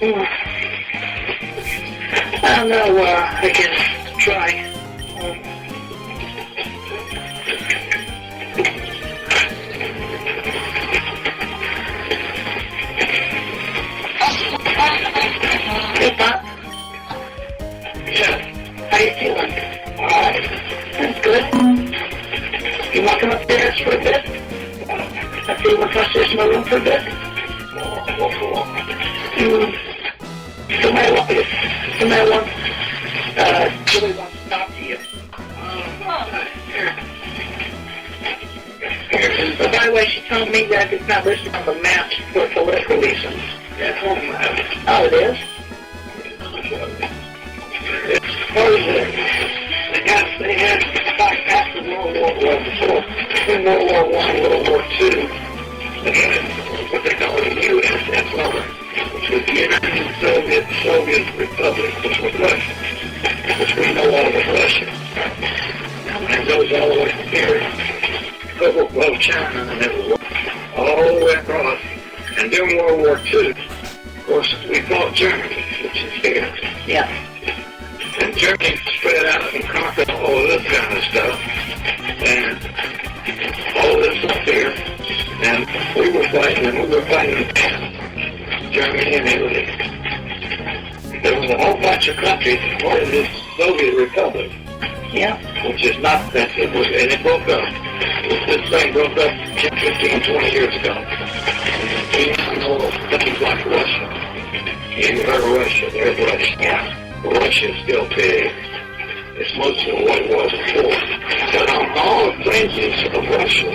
I don't know, I can try. Hey, Pop. Yeah. How you feeling? Alright. That's good. You want to come upstairs for a bit? I see you want to come upstairs to my room for a bit? Somebody wants, Julie wants to talk to you. Here. But by the way, she told me that it's not listed on the maps for political reasons. That's home map. Oh, it is? They had fight after World War I, before, in World War I and World War II. They had what they call the USSR, which was the United Soviet Republic, which was Russia, which we know all was Russia. And it goes all the way from here, above China, and it was all the way across. And during World War II, of course, we fought Germany, which is here. Yeah. And Germany spread out and conquered all of this kind of stuff, and all of this up here. And we were fighting Germany and Italy. There was a whole bunch of countries part of this Soviet Republic. Yeah. Which is not that it was, and it broke up. This thing broke up 10, 15, 20 years ago. You know, countries like Russia. You heard of Russia, there's Russia. Yeah. Russia is still big. It's mostly what it was before. But on all the fringes of Russia,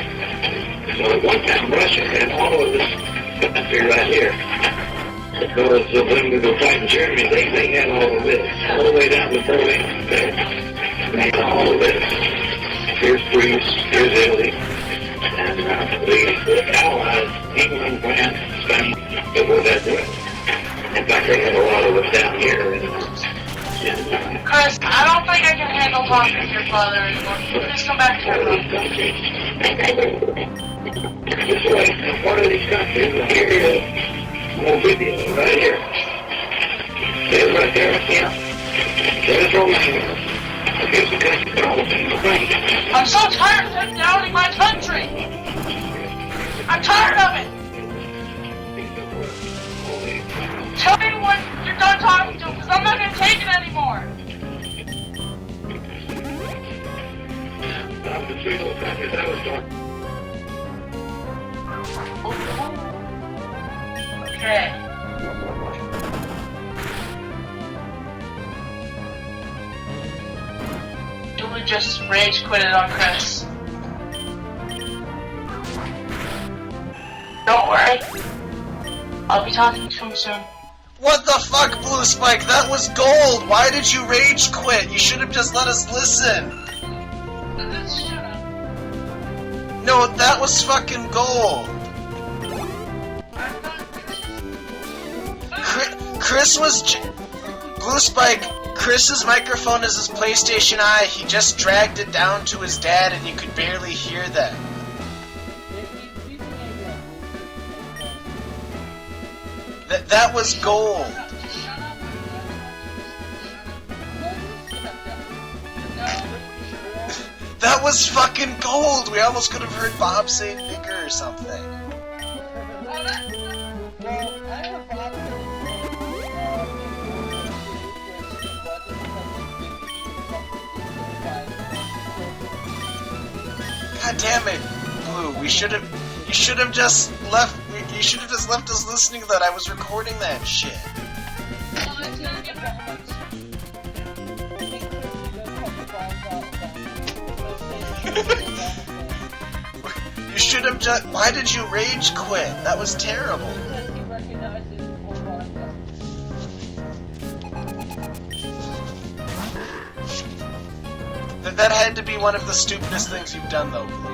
so at one time Russia had all of this country right here. Because when we were fighting Germany, they had all of this. All the way down to Berlin. They had all of this. Here's Greece, here's Italy. And the Allies, England, France, Spain, they were that way. In fact, they had a lot of us down here. Chris, I don't think I can handle talking to your father anymore. Just come back to your room. This way, part of these countries, here is Bolivia, right here. See it right there? Yeah. There's Romania. Here's the country called Ukraine. I'm so tired of them doubting my country! I'm tired of it! Tell me when you're done talking to him, because I'm not going to take it anymore! That was the three little countries I was talking. Okay. Julie just rage quitted on Chris. Don't worry. I'll be talking to him soon. What the fuck, Blue Spike? That was gold! Why did you rage quit? You should have just let us listen! Shut up. No, that was fucking gold! Chris was... Blue Spike, Chris's microphone is his PlayStation Eye. He just dragged it down to his dad and you could barely hear them. That was gold. That was fucking gold. We almost could have heard Bob say nigger or something. God damn it, Blue. You should have just left. You should have just left us listening to that. I was recording that shit. You should have just... Why did you rage quit? That was terrible. That had to be one of the stupidest things you've done, though, Blue.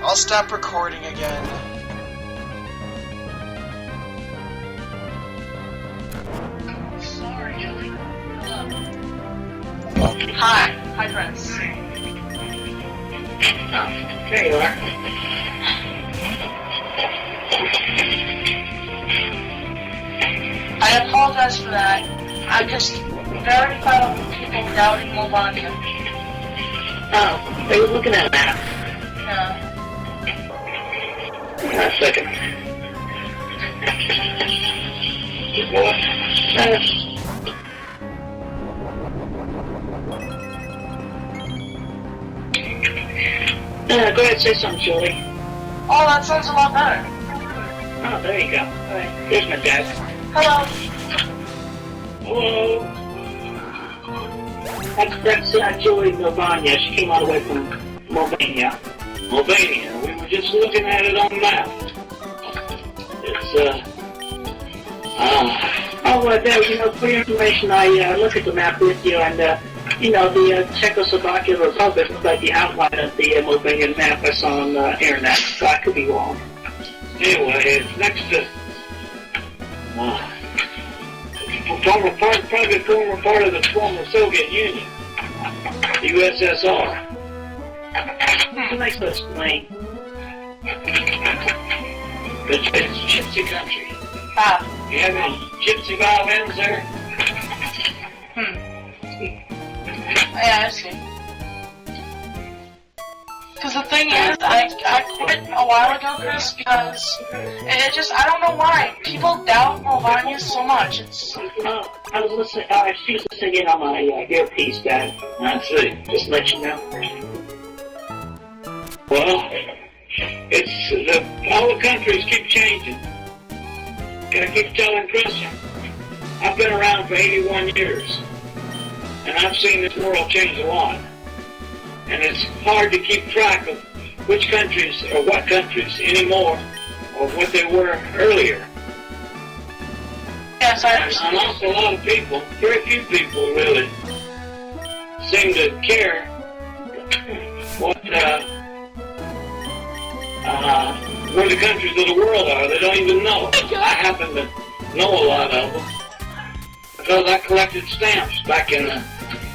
I'll stop recording again. Sorry, Julie. Hello. Hi, Chris. Oh, there you are. I apologize for that. I'm just very proud of people doubting Melania. Oh, they were looking at a map. Yeah. A second. Good boy. Go ahead and say something, Julie. Oh, that sounds a lot better. Oh, there you go. All right. Here's my dad. Hello. Hello. That's Julie Novania. She came all the way from Mulvania. Mulvania. We were just looking at it on the map. It's, there, you know, for your information, I looked at the map with you, and, you know, the Czechoslovakia Republic looks like the outline of the Mulvanian map I saw on the internet, so I could be wrong. Anyway, it's next to, probably former part of the former Soviet Union, the USSR. Nice to explain. It's gypsy country. Ah. You have any gypsy violins there? Yeah, I see. Because the thing is, I quit a while ago, Chris, because it just, I don't know why. People doubt Melania so much. It's... I was listening, she was listening on my earpiece, Dad. I see. Just to let you know. Well, all the countries keep changing. Gotta keep telling ChrisChan. I've been around for 81 years, and I've seen this world change a lot. And it's hard to keep track of which countries or what countries anymore, or what they were earlier. Yes, I understand. And also a lot of people, very few people really, seem to care what where the countries of the world are. They don't even know. I happen to know a lot of them because I collected stamps back in the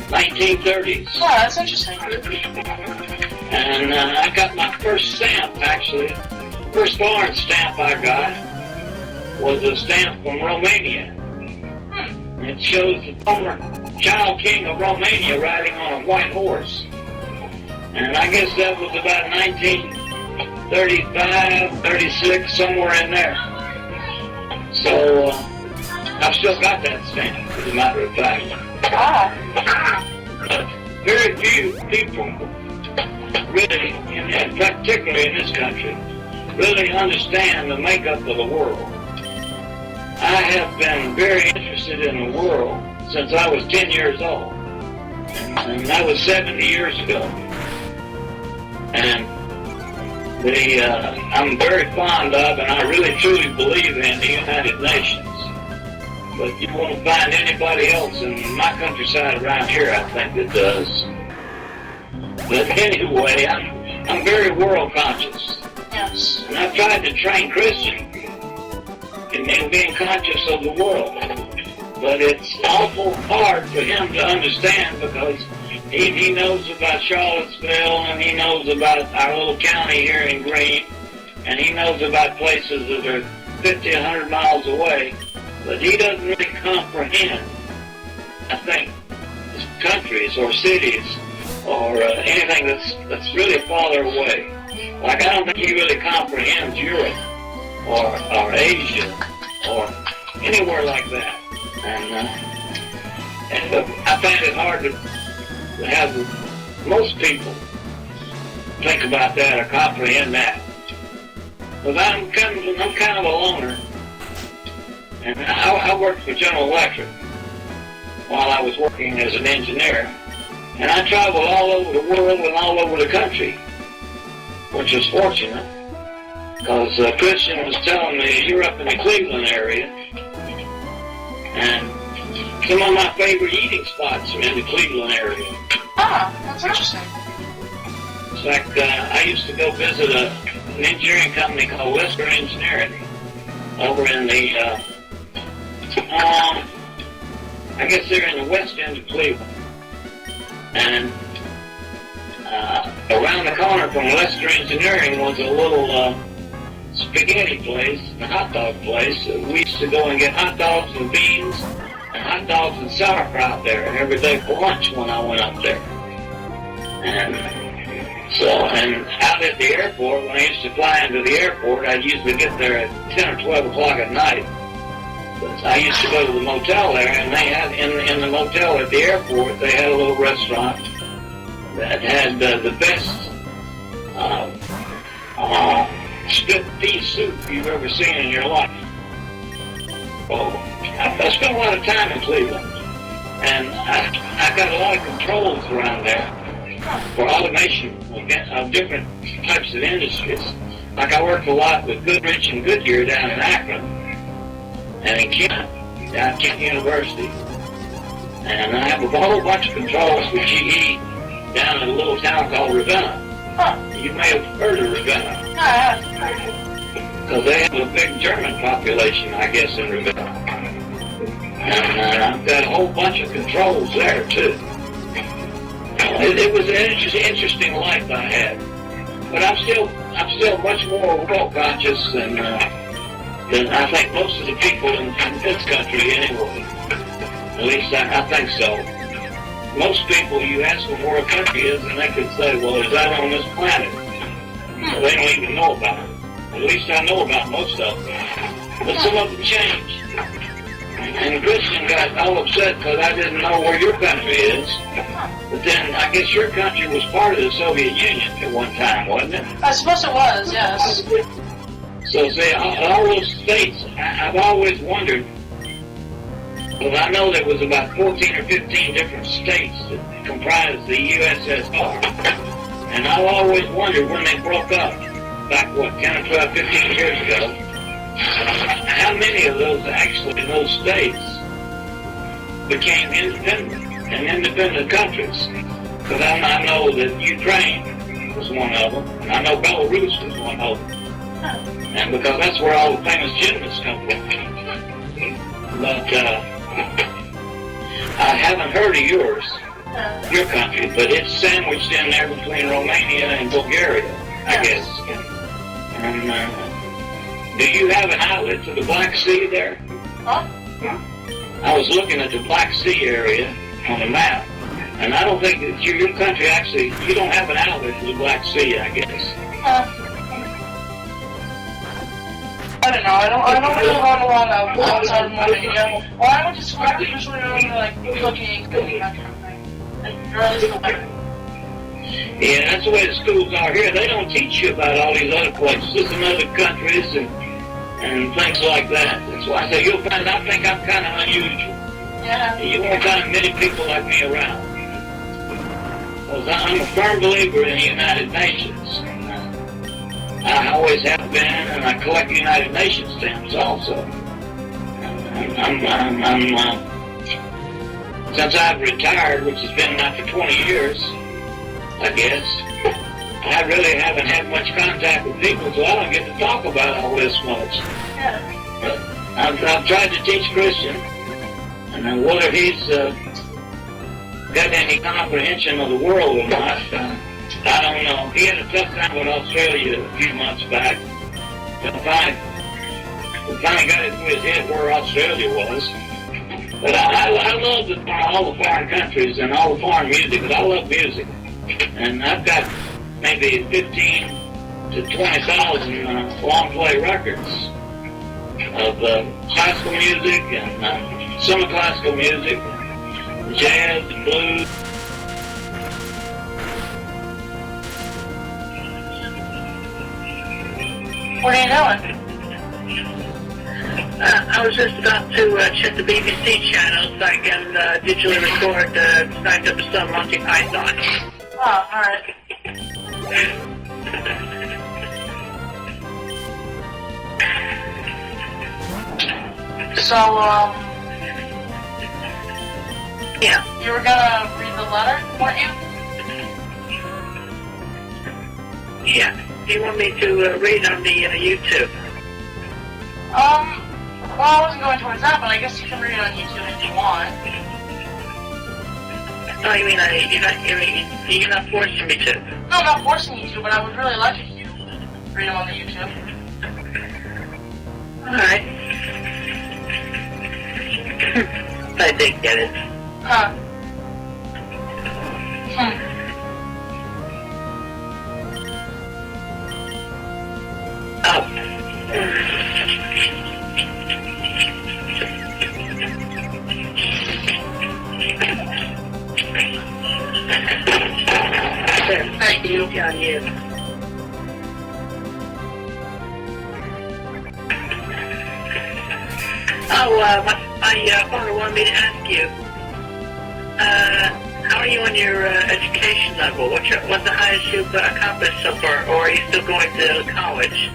1930s. Oh, that's interesting. And I got my first stamp, actually. First foreign stamp I got was a stamp from Romania. It shows the former child king of Romania riding on a white horse. And I guess that was about 1935, 36, somewhere in there. So, I've still got that stamp, as a matter of fact. Very few people really, and particularly in this country, really understand the makeup of the world. I have been very interested in the world since I was 10 years old. And that was 70 years ago. And I'm very fond of, and I really truly believe in, the United Nations. But you won't find anybody else in my countryside around here, I think, that does. But anyway, I'm very world conscious. Yes. And I've tried to train ChrisChan in being conscious of the world. But it's awful hard for him to understand because he knows about Charlottesville, and he knows about our little county here in Green, and he knows about places that are 50, 100 miles away. But he doesn't really comprehend, I think, countries or cities or anything that's really farther away. Like, I don't think he really comprehends Europe or Asia or anywhere like that. And I find it hard to have most people think about that or comprehend that. Because I'm kind of a loner. And I worked for General Electric while I was working as an engineer. And I traveled all over the world and all over the country, which was fortunate. Because ChrisChan was telling me, you're up in the Cleveland area. And some of my favorite eating spots are in the Cleveland area. Ah, that's interesting. In fact, I used to go visit an engineering company called Western Engineering over in the, I guess they're in the west end of Cleveland. And around the corner from Western Engineering was a little spaghetti place, the hot dog place. We used to go and get hot dogs and beans and hot dogs and sauerkraut there every day for lunch when I went up there. And out at the airport, when I used to fly into the airport, I'd usually get there at 10 or 12 o'clock at night. But I used to go to the motel there, and they had, in the motel at the airport, they had a little restaurant that had the best split pea soup you've ever seen in your life. Well, I spent a lot of time in Cleveland, and I got a lot of controls around there for automation of different types of industries. Like I worked a lot with Goodrich and Goodyear down in Akron and in Kent, down at Kent University. And I have a whole bunch of controls with GE down in a little town called Ravenna. You may have heard of Ravenna. Because they have a big German population, I guess, in Ravenna. And I've got a whole bunch of controls there, too. It was an interesting life I had. But I'm still much more world conscious than I think most of the people in this country anyway. At least I think so. Most people, you ask them where a country is, and they can say, well, it's out on this planet. So they don't even know about it. At least I know about most of them. But some of them change. And ChrisChan got all upset because I didn't know where your country is. But then I guess your country was part of the Soviet Union at one time, wasn't it? I suppose it was, yes. So see, all those states, I've always wondered, because I know there was about 14 or 15 different states that comprised the USSR. And I've always wondered when they broke up, back, 10 or 12, 15 years ago, how many of those actually, those states, became independent and independent countries. Because I know that Ukraine was one of them, and I know Belarus was one of them. And because that's where all the famous gymnasts come from. But I haven't heard of yours, your country, but it's sandwiched in there between Romania and Bulgaria, I guess. And do you have an outlet to the Black Sea there? Huh? I was looking at the Black Sea area on the map, and I don't think that your country actually, you don't have an outlet to the Black Sea, I guess. I don't know. I don't really run a lot of outside of Romania. Well, I went to school. I usually only like cooking, that kind of thing. And or at least the weather. Yeah, that's the way the schools are here. They don't teach you about all these other places and other countries and things like that. That's why I say you'll find. I think I'm kind of unusual. Yeah. You won't find many people like me around. Because I'm a firm believer in the United Nations. I always have been, and I collect United Nations stamps also. Since I've retired, which has been now for 20 years, I guess, I really haven't had much contact with people, so I don't get to talk about all this much. Yeah. But I've tried to teach ChrisChan, and whether he's got any comprehension of the world or not, I don't know. He had a tough time with Australia a few months back. We finally got it through his head where Australia was. But I love all the foreign countries and all the foreign music, because I love music. And I've got maybe 15 to 20,000 long play records of classical music and semi-classical music, jazz and blues. What are you doing? I was just about to check the BBC channel so I can digitally record the signed up some Monty Python. Oh, alright. So, Yeah. you were gonna read the letter, weren't you? Yeah. You want me to read on the YouTube? Well, I wasn't going towards that, but I guess you can read it on YouTube if you want. Oh, you mean you're not forcing me to? No, I'm not forcing you to, but I would really like if you read them on the YouTube. Alright. I did get it. Huh. Thank you. On you. My father wanted me to ask you, how are you on your education level? What's the highest you've accomplished so far, or are you still going to college?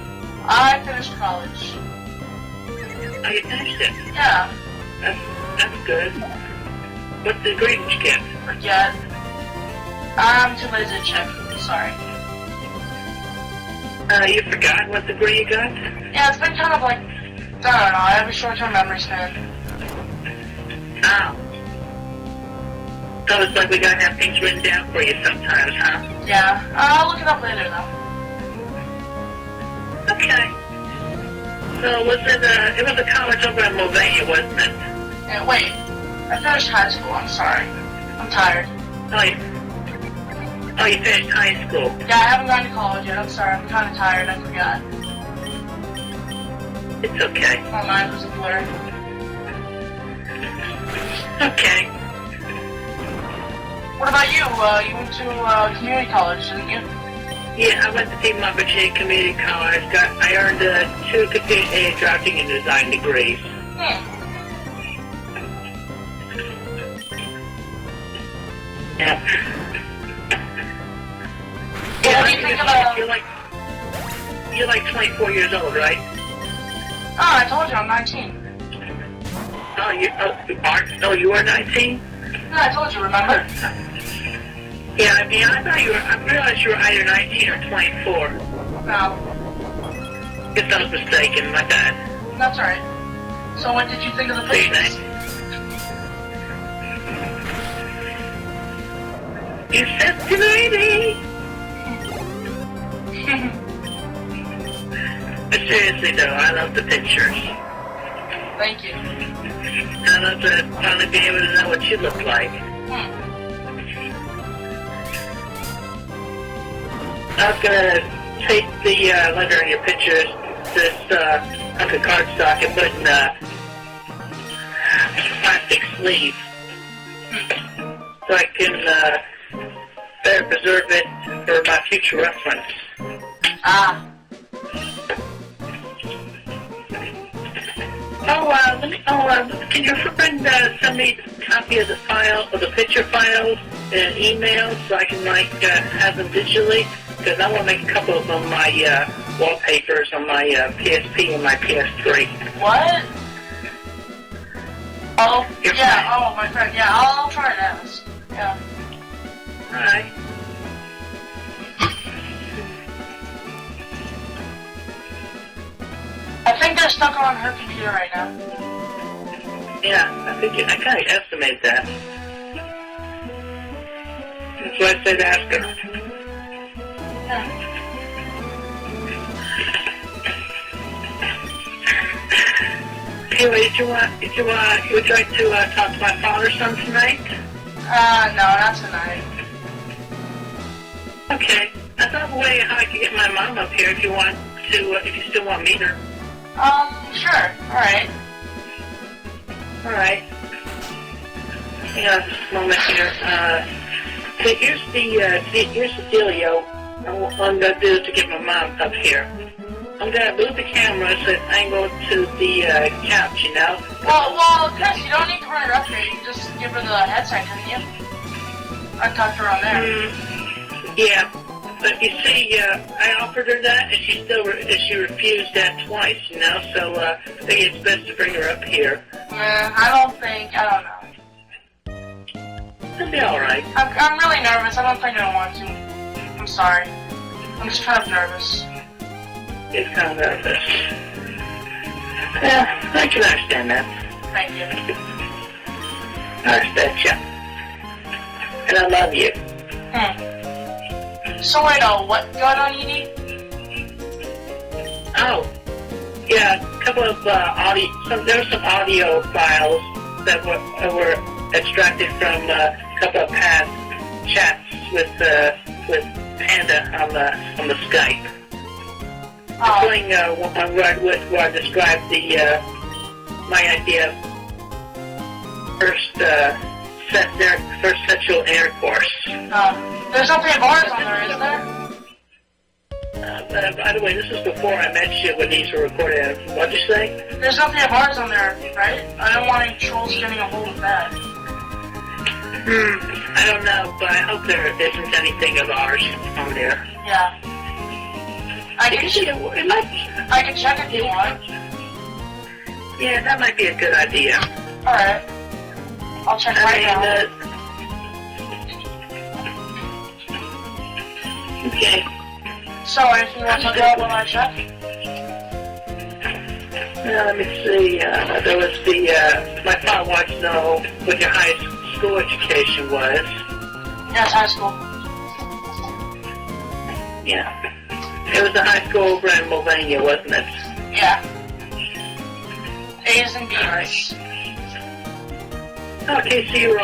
I finished college. Oh, you finished it? Yeah. That's good. What degree did you get? Forget. I'm too lazy to check. Sorry. You forgot what degree you got? Yeah, it's been kind of like, I don't know, I have a short-term memory span. Oh. So it's like we gotta have things written down for you sometimes, huh? Yeah, I'll look it up later though. Okay. So was it was a college over in Mulvaney, wasn't it? Yeah, wait. I finished high school, I'm sorry. I'm tired. Oh, you finished high school. Yeah, I haven't gone to college yet, I'm sorry. I'm kind of tired, I forgot. It's okay. My mind was a blur. Okay. What about you? You went to community college, didn't you? Yeah, I went to Piedmont, Virginia Community College. I earned 2 computer aided drafting and design degrees. Yeah. Yeah, what do you think about... You're like 24 years old, right? Oh, I told you, I'm 19. Oh, you are 19? No, I told you, remember? Yeah, I mean, I realized you were either 19 or 24. No. Guess I was mistaken, my bad. That's alright. So what did you think of the pictures? You sexy lady! But seriously though, I love the pictures. Thank you. I love to finally be able to know what you look like. I was gonna take the letter in your pictures, this hunk of cardstock, and put in a plastic sleeve, so I can better preserve it for my future reference. Ah. Can your friend send me a copy of the file, of the picture files in an email so I can have them digitally? Because I want to make a couple of them my wallpapers on my PSP and my PS3. What? Oh, Your yeah, friend. oh, my friend, yeah, I'll try and ask. Yeah. Alright. I think they're stuck on her computer right now. Yeah, I kind of estimate that. That's why I said ask her. Yeah. Anyway, would you like to talk to my father some tonight? No, not tonight. Okay. I thought of a way how I could get my mom up here if you want to, if you still want to meet her. Sure, alright. Alright. Hang on just a moment here. Okay, here's the dealio. What I'm going to do to get my mom up here. I'm going to move the camera so it's angled to the couch, you know? Well, Chris, you don't need to run her up here. You can just give her the headset, couldn't you? I talked to her on there. Yeah. But you see, I offered her that, and she refused that twice, you know? So I think it's best to bring her up here. I don't know. It'll be alright. I'm really nervous. I don't think I want to. I'm sorry. I'm just kind of nervous. It's kind of nervous. Yeah, I can understand that. Thank you. I respect you. And I love you. So wait, what gun you need? Oh, yeah, couple of audio. There were some audio files that were extracted from a couple of past chats with Panda on the Skype. Including one where I described my idea of first sexual intercourse. There's no pay bars on there, is there? By the way, this is before I met you when these were recorded. What'd you say? There's no pay bars on there, right? I don't want any trolls getting a hold of that. I don't know, but I hope there isn't anything of ours on there. Yeah. I can check if you want. Yeah, that might be a good idea. Alright. I'll check right now. Okay. So, anything you want to know when I check? Let me see. There was my father wants to know what your high school education was. Yes, high school. Yeah. It was a high school over in Mulvania, wasn't it? Yeah. A's and B's. Right. Okay, so you were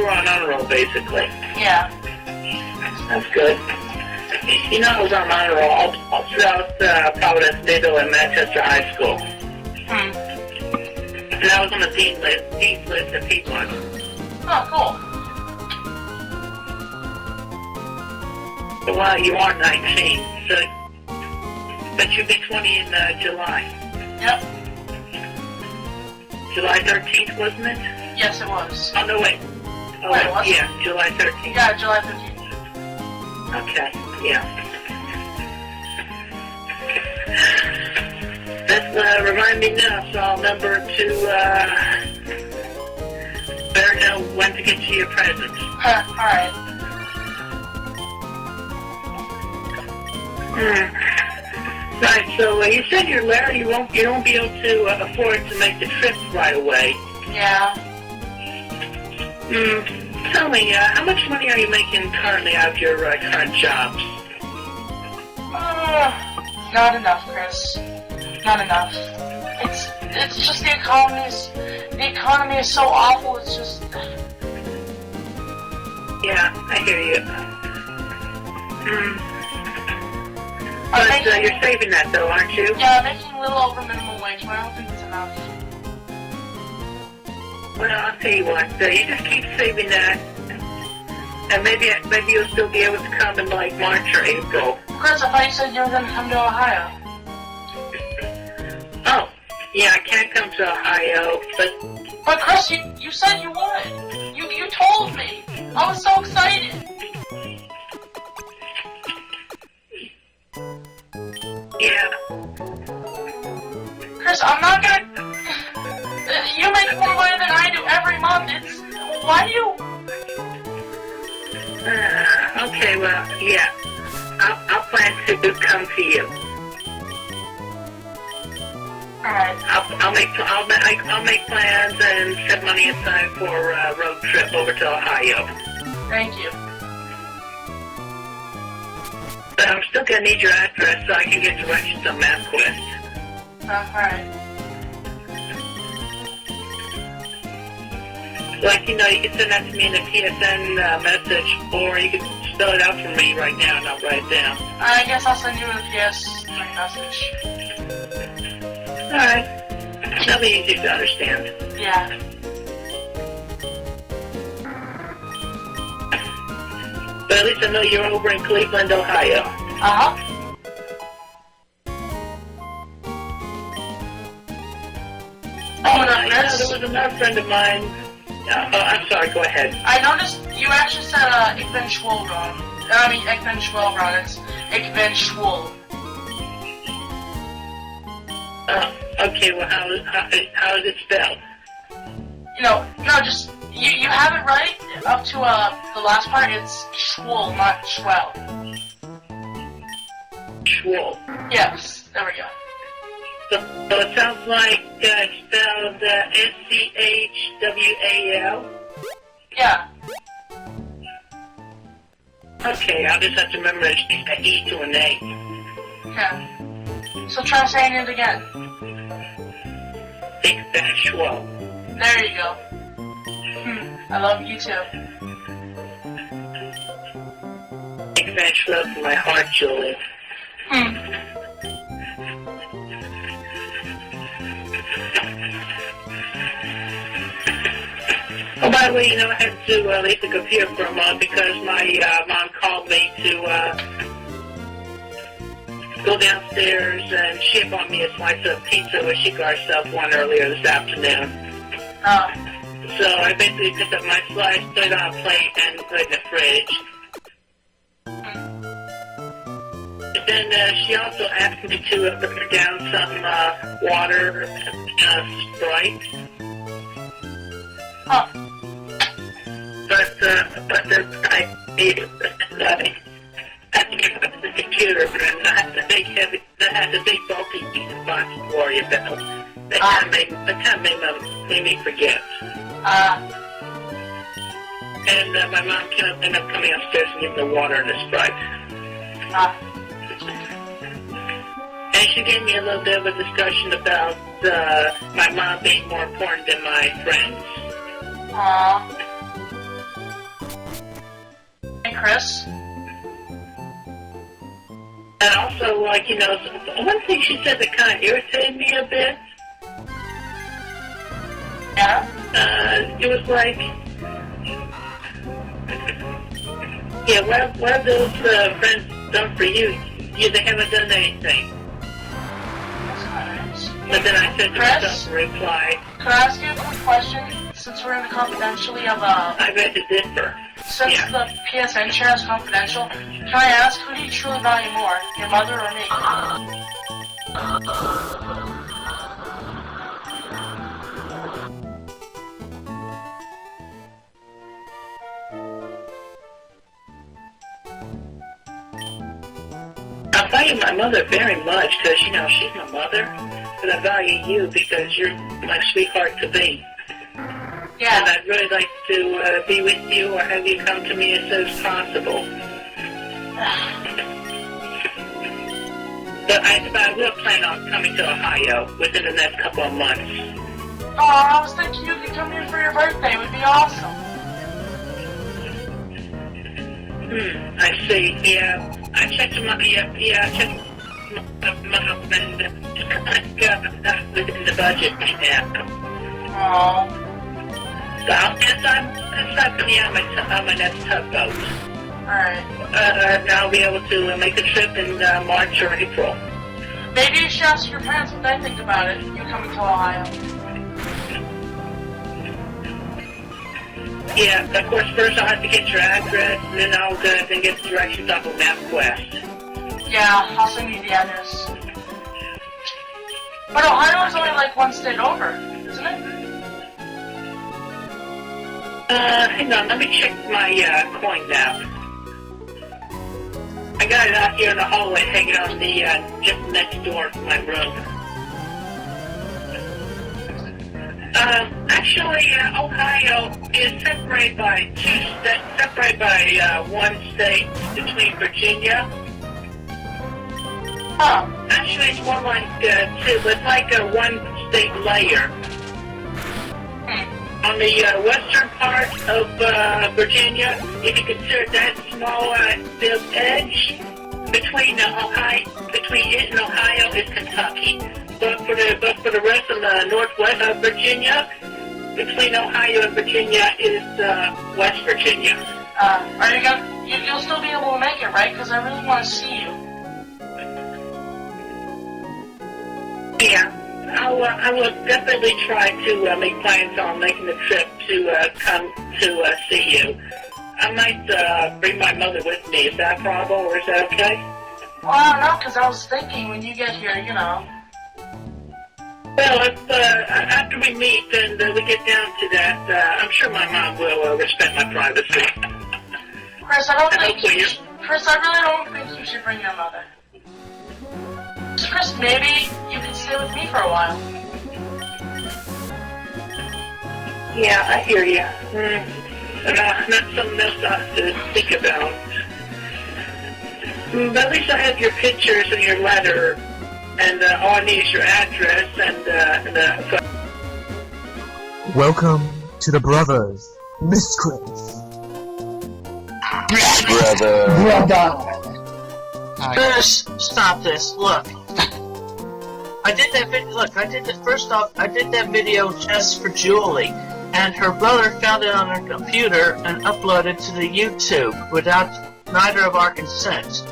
on honor roll, basically. Yeah. That's good. You know, I was on honor roll all throughout Providence, Digital, and Manchester High School. And I was on the dean list at P1. Oh, cool. Well, you are 19, so but you'll be 20 in July. Yep. July 13th, wasn't it? Yes, it was. Oh, no, wait. Oh, Wait, what? Yeah, July 13th. Yeah, July 15th. Okay, yeah. That's remind me now, so I'll remember to better know when to get you your presents. Alright. Right, so you said you're Larry, you won't be able to afford to make the trip right away. Yeah. Tell me, how much money are you making currently out of your current jobs? Not enough, Chris. Not enough. It's just the economy is so awful. It's just. Yeah, I hear you. But you're saving that though, aren't you? Yeah, I'm making a little over minimum wage, but I don't think it's enough. Well, I'll tell you what, you just keep saving that, and maybe you'll still be able to come in like March or April. Chris, I thought you said you were going to come to Ohio. Oh, yeah, I can't come to Ohio, But Chris, you said you would. You told me. I was so excited. yeah. Chris, I'm not gonna. You make more money than I do every month. Why do you? Okay, well, yeah. I'll plan to come to you. Alright. I'll make plans and set money aside for a road trip over to Ohio. Thank you. But I'm still gonna need your address so I can get directions on MapQuest. Alright. Like, you can send that to me in a PSN message, or you can spell it out for me right now and I'll write it down. I guess I'll send you a PS message. Alright. That'll be easy to understand. Yeah. But at least I know you're over in Cleveland, Ohio. Uh-huh. There was another friend of mine. I'm sorry, go ahead. I noticed you actually said Ik ben schwul wrong. I mean, Ik ben schwul wrong. It's Ik ben schwul. Okay, well, how is it spelled? No, just, you have it right up to the last part. It's schwul, not schwell. Schwul. Yes, there we go. So it sounds like it's spelled S-C-H-W-A-L? Yeah. Okay, I'll just have to remember to change the E to an A. Yeah. So try saying it again. Big Fat Schwab. There you go. I love you too. Big Fat Schwab for my heart, Julie. Oh, by the way, you know, I had to leave the computer for a month because my mom called me to go downstairs and she bought me a slice of pizza when she got herself one earlier this afternoon. So I basically picked up my slice, put it on a plate, and put it in the fridge. And then she also asked me to put her down some water and Sprite. But I ate it. I had to get up to the computer and I had the big bulky pizza box to worry about. That kind of made me forget. And my mom ended up coming upstairs and getting the water and the Sprite. And she gave me a little bit of a discussion about my mom being more important than my friends. Hey, Chris? And also, like, you know, one thing she said that kind of irritated me a bit. Yeah? It was like, yeah, what have those friends done for you? They haven't done anything. That's nice. But then I said to Chris? myself in reply, Can I ask you a quick question? Since we're in the confidentially of I beg to differ. since Yeah. the PSN share is confidential, can I ask who do you truly value more, your mother or me? I value my mother very much because, you know, she's my mother. But I value you because you're my sweetheart to be. And Yeah. I'd really like to be with you or have you come to me as soon as possible. But I will plan on coming to Ohio within the next couple of months. Oh, I was thinking you could come here for your birthday. It would be awesome. I see. Yeah. I checked my, I checked my husband. That's within the budget right now. Oh. So I'll start putting out my next tugboat. Alright. And I'll be able to make the trip in March or April. Maybe you should ask your parents what they think about it, you coming to Ohio. Yeah, of course, first I'll have to get your address, and then I'll then get the directions off of MapQuest. Yeah, I'll send you the address. But Ohio is only like one state over, isn't it? Hang on, let me check my coin app. I got it out here in the hallway, hanging on the just next door to my room. Actually, Ohio is separated by one state between Virginia. Huh. Actually, it's more like two. It's like a one-state layer. On the western part of Virginia, if you consider that small the edge between it and Ohio is Kentucky. But for the rest of the northwest of Virginia, between Ohio and Virginia is West Virginia. Are you gonna? You'll still be able to make it, right? Because I really want to see you. Yeah, I will definitely try to make plans on making the trip to come to see you. I might bring my mother with me. Is that a problem, or is that okay? Well, I don't know, because I was thinking when you get here, you know. Well, if, after we meet and we get down to that, I'm sure my mom will respect my privacy. Chris, I don't And think hopefully you Chris, I really don't think you should bring your mother. Chris, maybe you could stay with me for a while. Yeah, I hear you. Not something else I have to think about. But at least I have your pictures and your letter, and all I need is your address and Welcome to the brothers, miscreants. Brother. Chris, stop this. Look. I did that video. Look, first off, I did that video just for Julie, and her brother found it on her computer and uploaded to the YouTube without neither of our consent.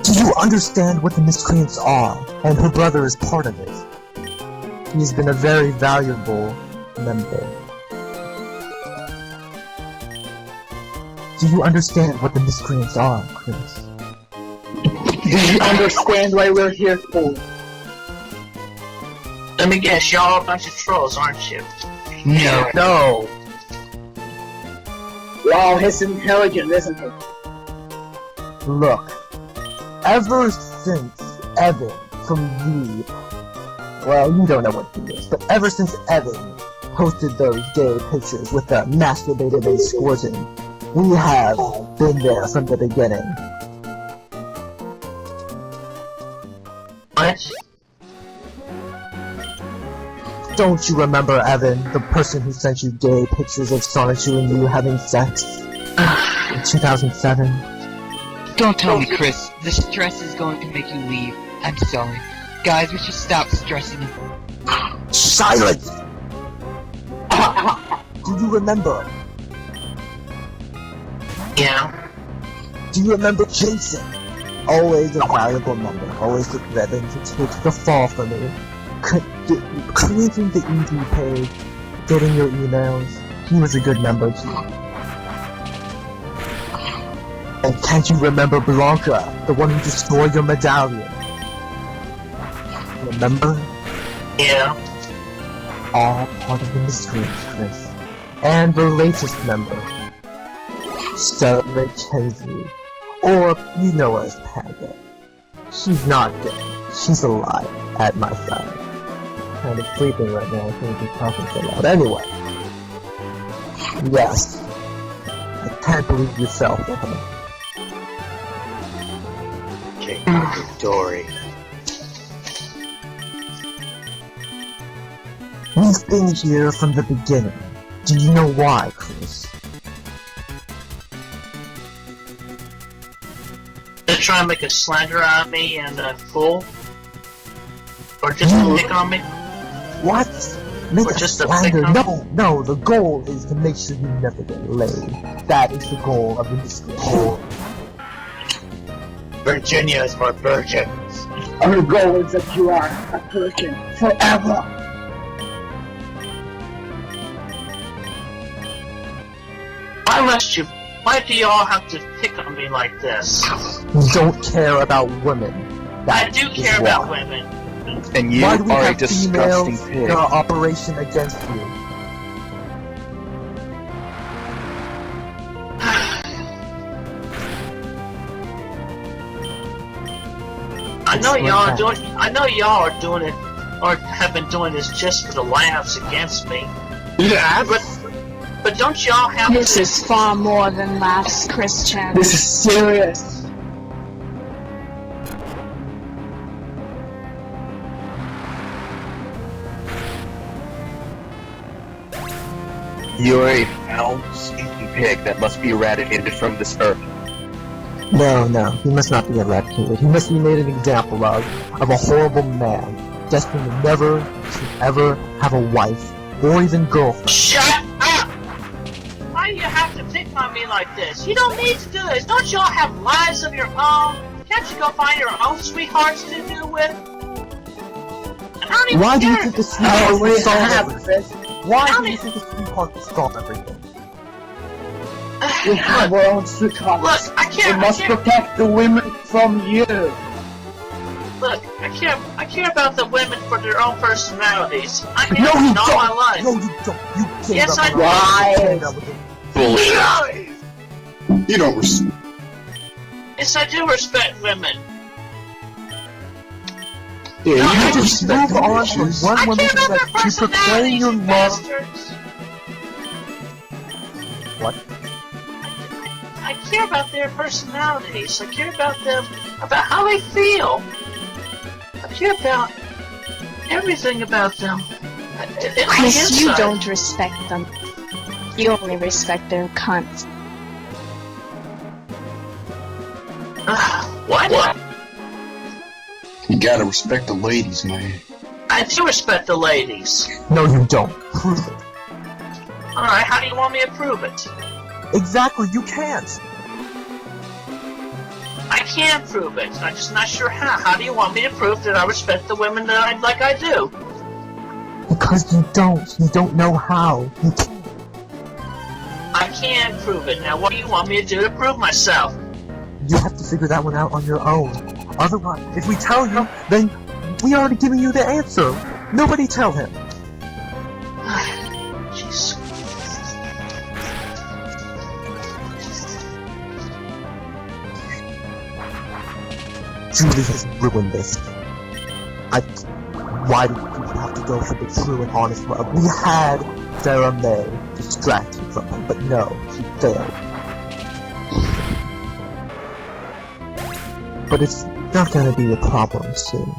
Do you understand what the miscreants are? And her brother is part of it. He's been a very valuable member. Do you understand what the miscreants are, Chris? Do you understand why we're here for? Let me guess, y'all are a bunch of trolls, aren't you? No. No! Wow, he's intelligent, isn't he? Look, ever since Evan from you, well, you don't know what he is, but ever since Evan posted those gay pictures with the masturbated and squirting, we have been there from the beginning. What? Don't you remember Evan, the person who sent you gay pictures of Sonichu and you having sex in 2007? Don't tell me, Chris. The stress is going to make you leave. I'm sorry. Guys, we should stop stressing. Silence! Do you remember? Yeah. Do you remember Jason? Always a valuable member, always took Evan to take the fall for me. Creating the ED page, getting your emails, he was a good member too. And can't you remember Blanca, the one who destroyed your medallion? Remember? Yeah. All part of the mystery, Chris. And the latest member, Sarah McKenzie. Or, you know her as Panda. She's not dead. She's alive at my side. Kind of sleeping right now, I think he's talking so loud. Anyway. Yes. I can't believe you fell for her. Dory. We've been here from the beginning. Do you know why, Chris? They're trying to make a slander out of me and a fool? Or just to pick on me? What? Make Or a just a slander? pick No, the goal is to make sure you never get laid. That is the goal of the mystery. Virginia is for virgins. Our goal is that you are a virgin forever. Why do y'all have to pick on me like this? You don't care about women. I do care about women. And you Why do we are a have disgusting females pig. in our operation against you? I know y'all are doing it, or have been doing this just for the laughs against me. Yeah, But don't y'all have This to... is far more than laughs, ChrisChan. This is serious. You're a foul, stinking pig that must be eradicated from this earth. No, he must not be eradicated. He must be made an example of a horrible man, destined to never, to ever have a wife, or even girlfriend. Shut up! Why do you have to pick on me like this? You don't need to do this. Don't y'all have lives of your own? Can't you go find your own sweethearts to do with? I don't even Why do you care. think the sweetheart will solve everything? Chris. Why do you think the sweetheart will solve everything? We have our own sweethearts. Look, I We care. must protect the women from you. Look, I care about the women for their own personalities. I No, have you all don't! my life. No, you don't! You can't Yes, I about do. my Bullshit. You don't respect. Yes, I do respect women. Yeah, No, I you just respect move on women. from I one woman care about their that you proclaim personalities, your you love. bastards. What? I care about their personalities. I care about them, about how they feel. I care about everything about them. Chris, you don't respect them. You only respect their cunts. What? You gotta respect the ladies, man. I do respect the ladies. No, you don't. Prove it. Alright, how do you want me to prove it? Exactly, you can't. I can prove it. I'm just not sure how. How do you want me to prove that I respect the women like I do? Because you don't. You don't know how. You can't. I can prove it. Now, what do you want me to do to prove myself? You have to figure that one out on your own. Otherwise, if we tell you, then we already giving you the answer. Nobody tell him. Jeez. Julie has ruined this. Why do people have to go for the true and honest love? We had Sarah May distracted from him, but no, she failed. But it's not gonna be a problem soon.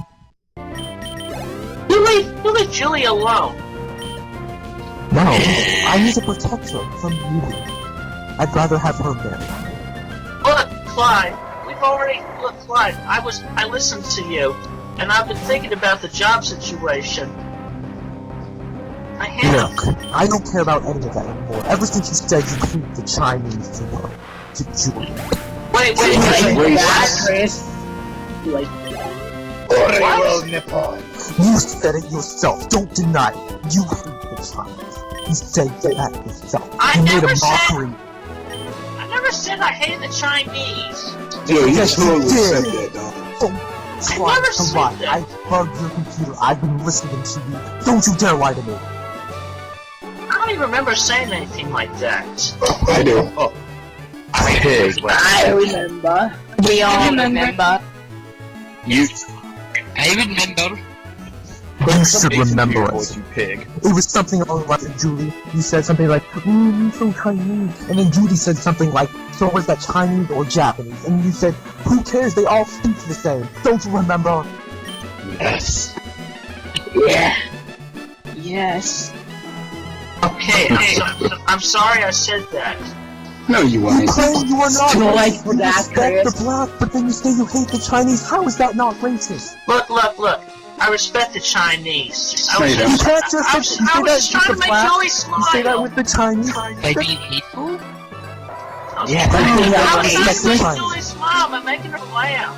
You leave Julie alone. No, I need to protect her from you. I'd rather have her married. Look, Clyde, Look, Clyde, I listened to you, and I've been thinking about the job situation. I have. Look, I don't care about any of that anymore. Ever since you said you treat the Chinese to Julie. Wait, Chris. Like, you said it yourself. Don't deny it. You hate the Chinese. You said that yourself. You made a mockery. I never said I hated the Chinese. Yeah, you totally did. said that, dog. Don't try to lie. I bugged your computer. I've been listening to you. Don't you dare lie to me. I don't even remember saying anything like that. I do. I remember. We all remember. I remember. You should remember it. You pig. It was something along the lines of Julie. You said something like, you're so Chinese. And then Judy said something like, so was that Chinese or Japanese? And you said, who cares? They all speak the same. Don't you remember? Yes. Yeah. Yes. Okay, I'm sorry I said that. No, you You ain't. claim you are not Still racist. like You that, respect Chris. the black, but then you say you hate the Chinese. How is that not racist? Look. I respect the Chinese. Say that. You can't just I say was that just trying to with the make black. Julie You smile. say that with the Chinese. By being hateful? Yeah. By being I was racist. trying to make Chinese. Julie smile by making her laugh.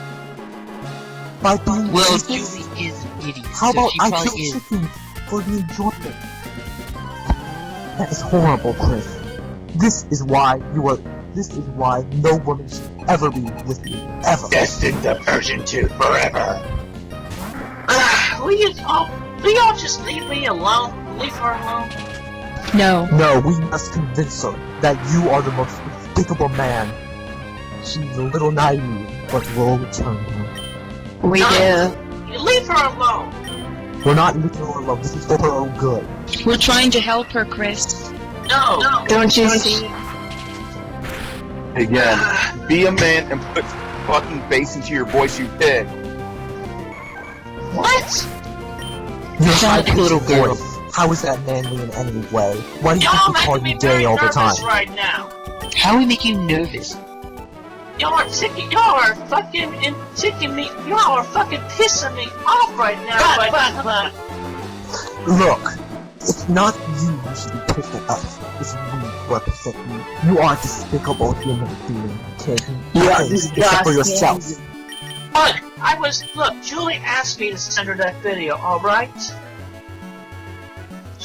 By being Well, racist. Julie is an idiot, How so about she I probably kill is. chickens for the enjoyment? That is horrible, Chris. This is why no woman should ever be with you. Ever. Destined to version 2 forever. Will you all just leave me alone? Leave her alone? No. No, we must convince her that you are the most despicable man. She's a little naive, but we'll return her. We do. You leave her alone. We're not leaving her alone. This is for her own good. We're trying to help her, Chris. No. Don't you see? Again, be a man and put fucking bass into your voice, you pig. What? You're sound like a little girl. How is that manly in any way? Why do you Y'all think we call making me you very gay all the nervous time? right now. How are we making you nervous? Y'all are ticking me. Y'all are fucking pissing me off right now. Look, it's not you who should be pissed at us. It's we who are pissed at you. You are a despicable human being, kid. You are Except for yourself. Look, Julie asked me to send her that video, alright?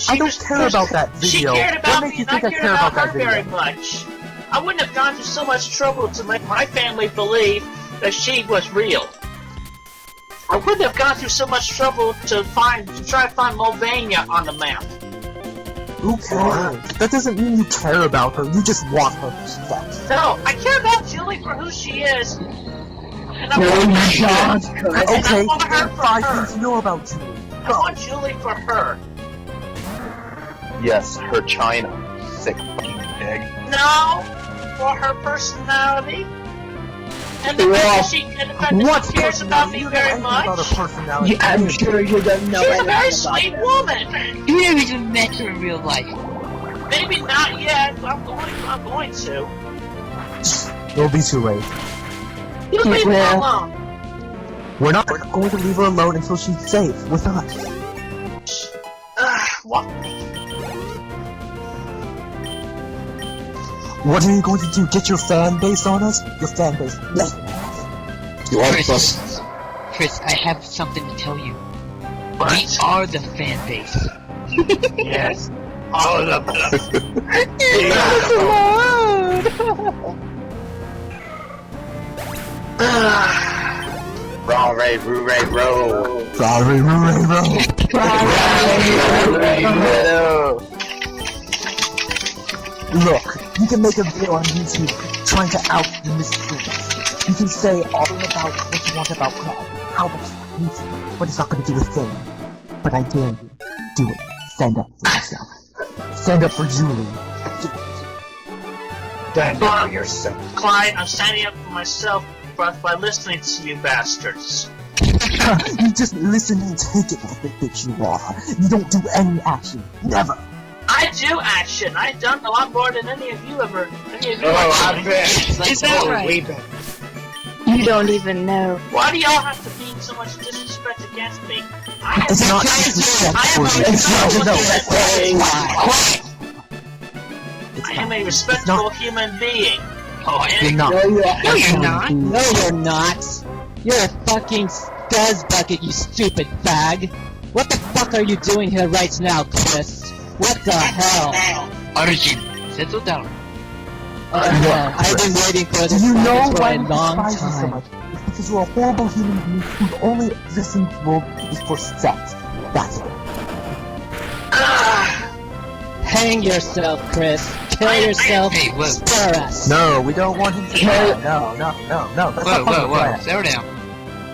I don't care about that video. She cared What about makes me, you and I think I cared care about about her that very video? much. I wouldn't have gone through so much trouble to make my family believe that she was real. I wouldn't have gone through so much trouble to try to find Mulvania on the map. Who cares? That doesn't mean you care about her. You just want her to success. No, I care about Julie for who she is. And I No, want you her. don't, Chris. And I Okay, want her for 5 her. things to know about you. I want Julie for her. Yes, her China. Sick fucking pig. No, for her personality. And the fact that she cares about me very much. personality. I'm sure you don't know She's a anything very about sweet that. woman. You never even met her in real life. Maybe not yet. But I'm going to. It'll be too late. You leave me alone. We're not going to leave her alone until she's safe with us. What? What are you going to do? Get your fan base on us? Your fan base. You are Chris, Chris, I have something to tell you. We are the fan base. Yes. All of us. Ray, roo, ray, row. Sorry, Look, you can make a video on YouTube trying to out the miscreants. You can say all about what you want about God, how much you hate you, but it's not going to do a thing. But I dare you, do it. Stand up for yourself. Stand up for Julie. Stand up for yourself. Clyde, I'm standing up for myself by listening to you bastards. You just listen and take it like the bitch you are. You don't do any action. Never. I do action. I've done a lot more than any of you ever. I bet. Is that right? You don't even know. Why do y'all have to be so much disrespect against me? I It's not disrespectful. I am a respectable human being. Oh, You're not. No, No, you're not. No, you're not. You're a fucking scuzz bucket, you stupid fag. What the fuck are you doing here right now, Chris? What the hell? Arjun, settle down. I've been waiting for this You know for why a we long despise you so time. much? It's because you're a horrible human being whose only existence in the world is for sex. That's it. Hang yourself, Chris. Kill yourself. Hey, whoa. Spare us. No, we don't want him to die. No. That's Whoa, not part of the whoa, plan. settle down.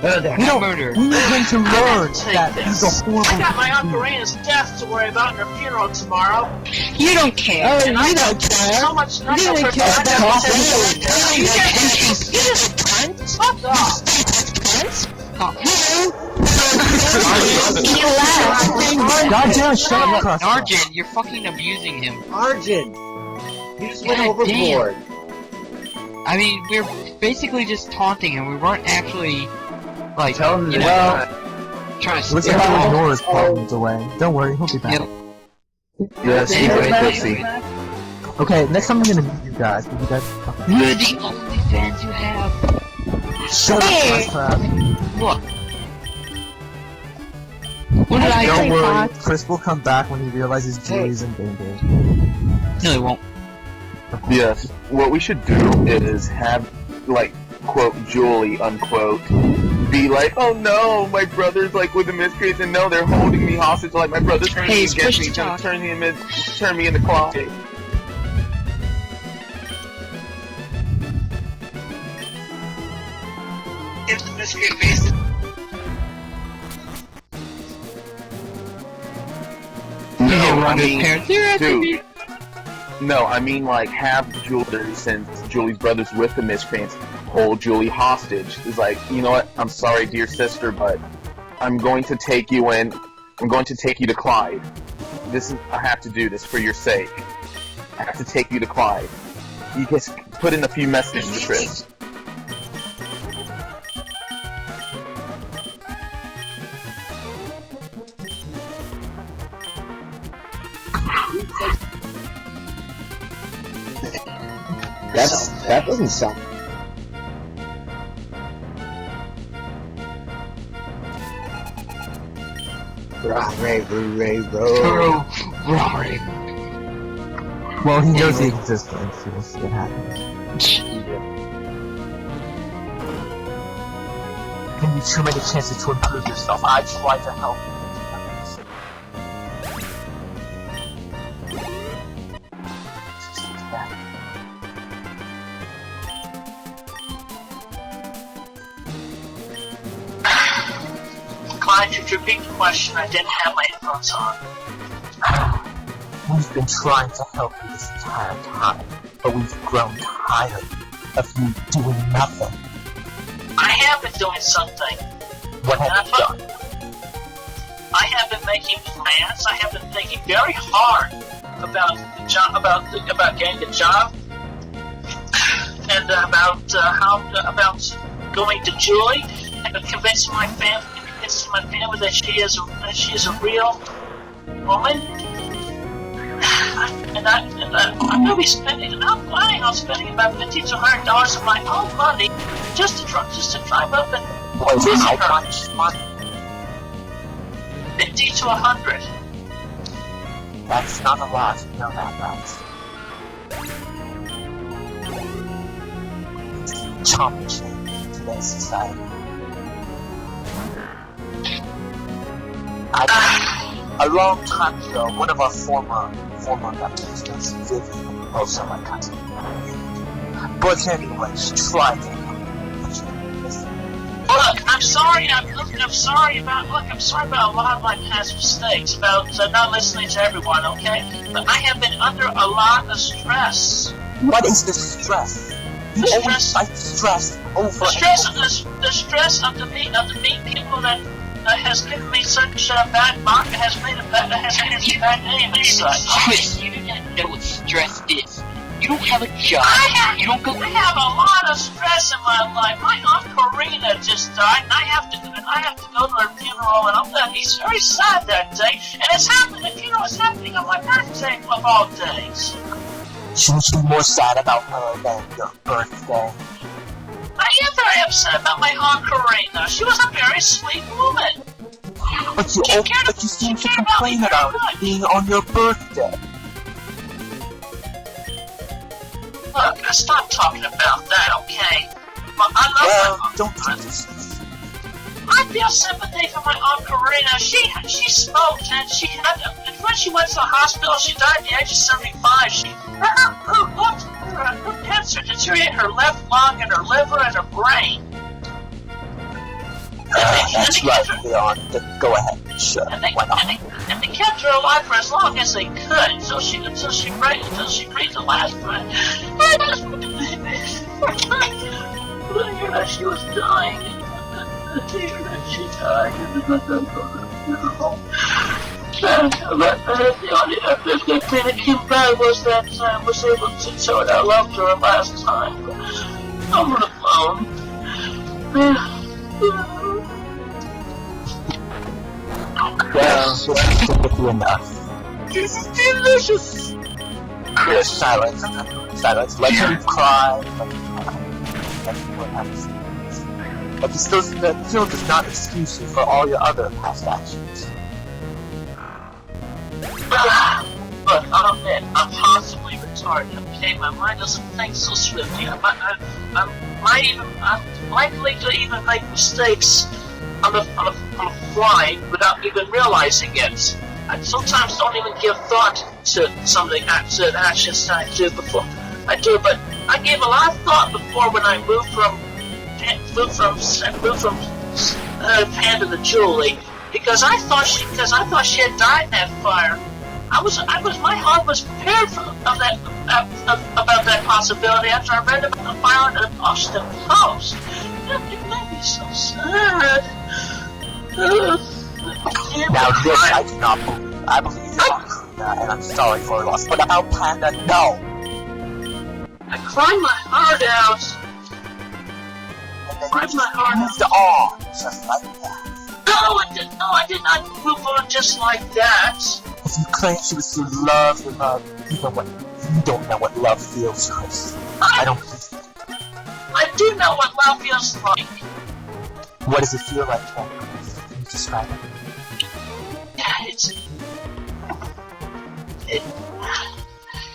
We don't. Murder. We need him to learn take that this. he's a horrible I got my Aunt human being. Karina's death to worry about in her funeral tomorrow. You don't care. Oh, And I you got don't care. So much You didn't care about You You just cunt. fuck off. Goddamn, shut up, Cross. Arjun, you're fucking abusing him. Arjun, you just went God overboard. I mean, we're basically just taunting him. We weren't actually, like, Tell him you to know, trying to Let's scare have to him. ignore his problems away. Don't worry, he'll be back. Yep. Yes, Anyway, Okay, next time I'm gonna meet you guys. You guys You're the only fans you have. shut up, Cross. Look. What did I Don't do? worry, Chris will come back when he realizes Julie's in danger. No, he won't. yes. What we should do is have, like, quote, Julie, unquote, be like, oh no, my brother's like with the miscreants, and no, they're holding me hostage, like my brother's turning Hey, me it's against push me, to talk. turn me into Clyde. If the miscreant face No, I His mean, parents. They're after dude. me. No, I mean, like, have Julie, since Julie's brother's with the miscreants, hold Julie hostage. It's like, you know what, I'm sorry, dear sister, but I'm going to take you in, I'm going to take you to Clyde. I have to do this for your sake. I have to take you to Clyde. You just put in a few messages to Chris. That doesn't sound. Ray, roo, ray, row. Rory. Well, he knows the existence, so we'll see what happens. Give you too many chances to improve yourself. I try to help you. Clyde, if you repeat the question, I didn't have my headphones on. We've been trying to help you this entire time, but we've grown tired of you doing nothing. have been doing something. What have you done? I have been making plans. I have been thinking very hard about the job, about getting the job, and about going to Julie and convincing my family that she is a real woman. And I'm going to be spending, and I'm planning on spending about $50 to $100 of my own money just to drive up and visit her. How much money? 50 to 100. That's not a lot, you know that, right? Chump change in today's society. A long time ago, one of our former members was Vivian, also my cousin. But anyway, she tried to Look, I'm sorry about a lot of my past mistakes, about not listening to everyone, okay? But I have been under a lot of stress. What is the stress? You always fight stress over the stress of the mean people that has given me such a bad mark, has given me a bad name and such. Chris, you don't know what stress is. You don't have a job. I have a lot of stress in my life. My Aunt Karina just died, and I have to go to her funeral, and I'm gonna be very sad that day. And it's happening on my birthday of all days. Shouldn't you be more sad about her than your birthday? I am very upset about my Aunt Karina. She was a very sweet woman. But you seem to complain about it being on your birthday. Look, stop talking about that, okay? Don't do this. I feel sympathy for my Aunt Karina. She smoked, and when she went to the hospital, she died at the age of 75. Her cancer deteriorated her left lung and her liver and her brain. That's right, Leon. Go ahead. Sure. Why not? And they kept her alive for as long as they could until she breathed the last breath. I hear that she was dying. I hear that she died. The only thing that came by was that I was able to tell her I loved her last time. Over the phone. Well, this is enough. This is delicious! Chris, silence. Silence. Let him cry. But he still does not excuse you for all your other past actions. Look, I'll admit, I'm possibly retarded, okay? My mind doesn't think so swiftly. I'm likely to even make mistakes on the fly without even realizing it. I sometimes don't even give thought to some of the actions that I do before I do, but I gave a lot of thought before when I moved from Panda to Julie, because I thought she had died in that fire. My heart was prepared about that possibility after I read about the fire in the Washington Post. It made me so sad. Now this I do not believe. I believe you're not Karina, and I'm sorry for your loss. But about Panda, no! I cried my heart out. And then you just moved on, just like that. No, I did not move on just like that. If you claim she was through love, you don't know what love feels, Chris. I don't believe it. I do know what love feels like. What does it feel like, then, Chris? Can you describe it?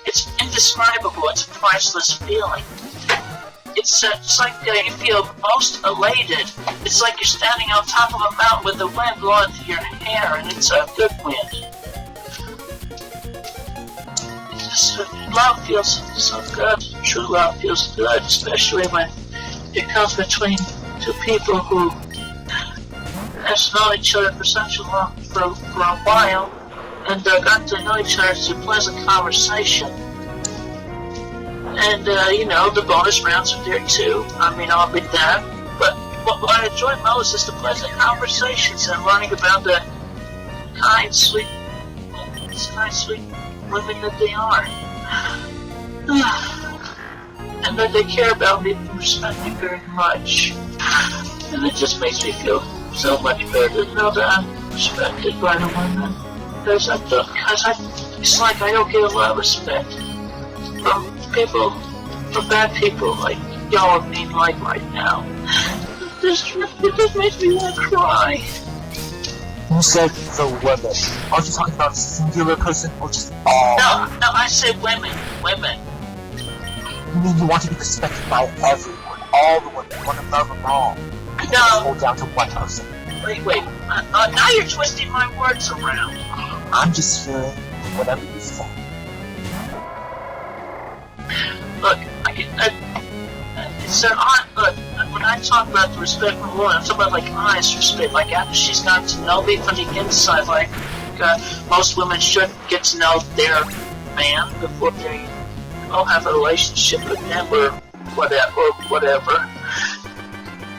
It's indescribable. It's a priceless feeling. It's like you feel most elated. It's like you're standing on top of a mountain with the wind blowing through your hair, and it's a good wind. Love feels so good. True love feels good, especially when it comes between two people who have known each other for such a while, and got to know each other through pleasant conversation. And the bonus rounds are there too. I mean, I'll admit that. But what I enjoy most is the pleasant conversations and learning about the kind, sweet women that they are. And that they care about me and respect me very much. And it just makes me feel so much better to know that I'm respected by the women. Because it's like I don't get a lot of respect from people, from bad people like y'all are being like right now. It just makes me want to cry. You said the women. Are you talking about a singular person or just all? No, I said women. You mean you want to be respected by everyone, all the women, you want to love them all? No. Hold down to one person. Wait. Now you're twisting my words around. I'm just hearing whatever you say. Look, look, when I talk about the respect for women, I'm talking about like honest respect, like after she's gotten to know me from the inside, like most women should get to know their man before they have a relationship with them or whatever.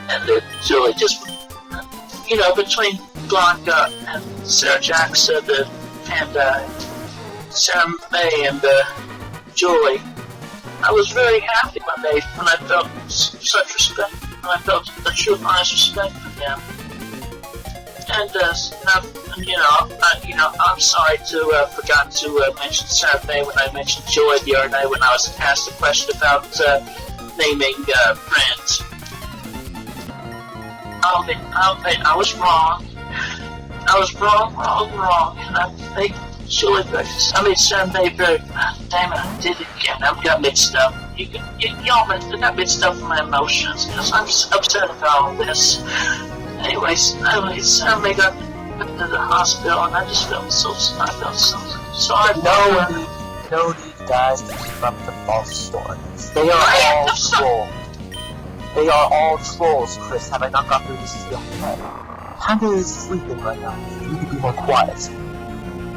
And it's really just, between Blanca and Sarah Jackson and Sarah May and Julie, I was very happy when I felt such respect, when I felt a true, honest respect for them. And I'm sorry to forgot to mention Sarah May when I mentioned Joy the other night when I was asked a question about naming friends. I was wrong. I was wrong. And I think Julie, Sarah May very. Damn it, I did it again. I've got mixed up. Y'all got mixed up in my emotions because I'm just upset about all this. Anyways, Sarah May got to the hospital, and I just felt so sorry. No need, guys, to keep up the false stories. They are all trolls. They are all trolls, Chris. Have I not got through this to your head? Panda is sleeping right now. You could be more quiet.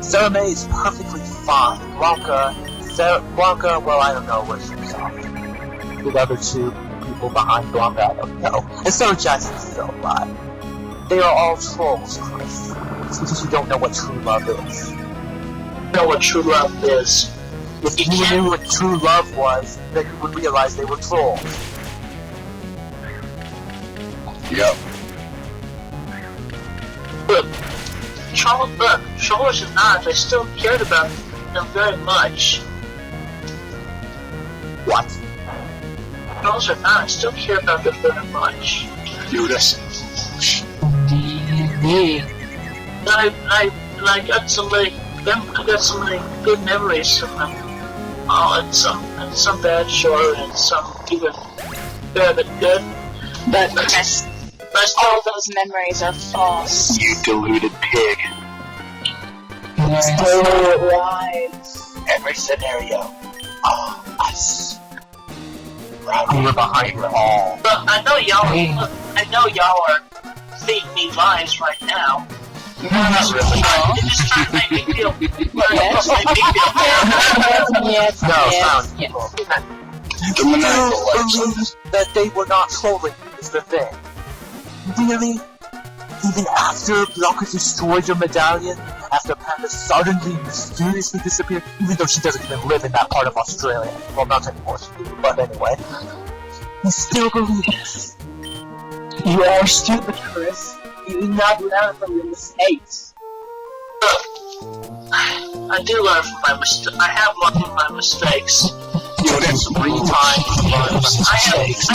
Sarah May is perfectly fine. Blanca, well, I don't know where she's off. The other two people behind Blanca, I don't know. And Sarah Jackson's still alive. They are all trolls, Chris. It's because you don't know what true love is. Know what true love is. If you knew what true love was, then you would realize they were trolls. Yep. Look, trolls or not, I still cared about them very much. What? Trolls or not, I still care about them very much. Dude, that's... I got so many good memories from them. And some bad, sure, and some even better than good. But Chris, all those memories are false. You deluded pig. Every scenario. Oh, us. We were behind it all. But I know y'all are feeding me lies right now. Not really. You're just trying to make me feel. Yes. You believe that they were not trolling is the thing. Really? Even after Blanca destroyed your medallion, after Panda suddenly mysteriously disappeared, even though she doesn't even live in that part of Australia. Well, not anymore, but anyway. You still believe this? You are stupid, Chris. You did not learn from your mistakes. I do learn from my mistakes. I have learned from my mistakes. Yo, that's 3 times you learned from mistakes.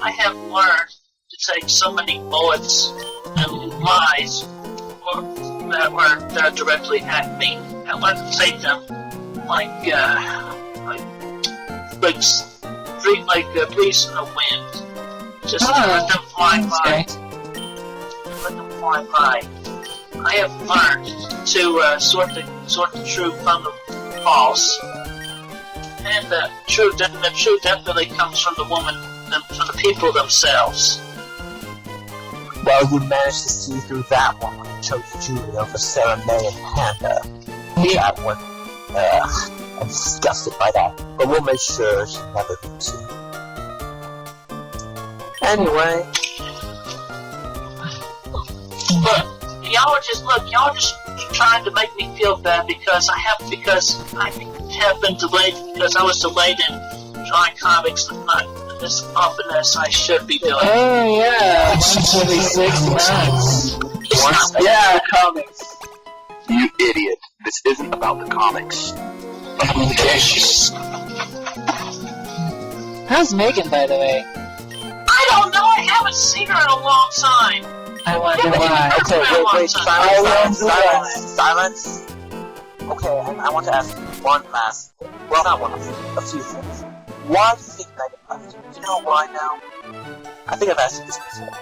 I have learned to take so many bullets and lies that directly at me. I learned to take them like breeze in the wind. Just let them fly by. Let them fly by. I have learned to sort the true from the false, and the truth definitely comes from the woman, from the people themselves. Well, you managed to see through that one when you chose Julie over Sarah May and Panda. That one, I'm disgusted by that, but we'll make sure she never meets you. Anyway, y'all are just trying to make me feel bad because I have been delayed because I was delayed in drawing comics not as often as I should be doing. Oh yeah, 126 months. Yeah, comics. You idiot. This isn't about the comics. How's Megan, by the way? I don't know. I haven't seen her in a long time. I wonder why. Okay, wait, silence. Okay, and I want to ask one last thing. Well, not one last thing, a few things. Why do you think Megan left? Do you know why now? I think I've asked you this before.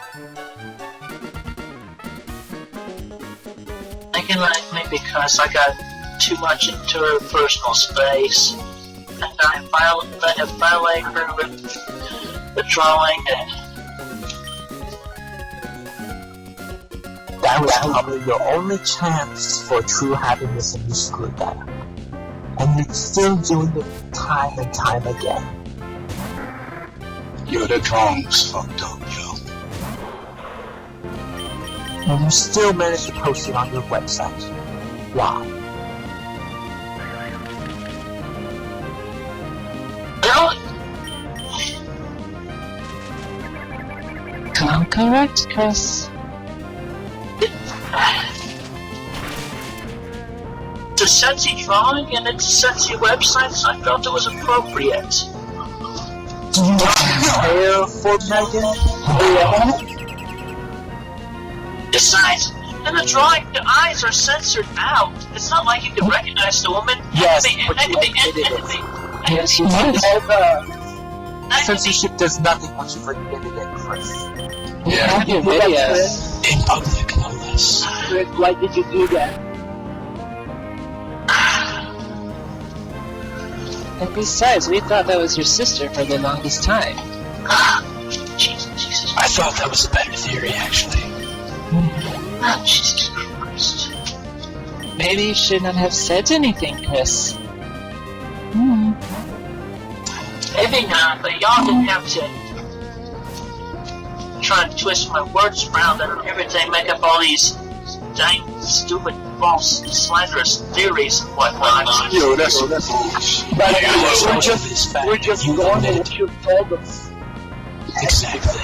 Megan left me because I got too much into her personal space. And I have violated her with the drawing and... That was probably your only chance for true happiness and you screwed that up. And you're still doing it time and time again. Yo, that drawing's fucked up, yo. And you still managed to post it on your website. Why? Come correct, Chris. It's a sexy drawing and it's a sexy website, so I felt it was appropriate. Do you care for Megan? Besides, in the drawing, the eyes are censored out. It's not like you can recognize the woman. Yes, Yes, you did. Censorship does nothing once you've admitted it, Chris. Yeah, your videos. In public, no less. Chris, why did you do that? And besides, we thought that was your sister for the longest time. Jesus. I thought that was a better theory, actually. Jesus Christ. Maybe you should not have said anything, Chris. Maybe not, but y'all didn't have to try to twist my words around and everything, make up all these dang stupid, false, slanderous theories and whatnot. Yo, that's bullshit. We're just going with what you told us. Exactly.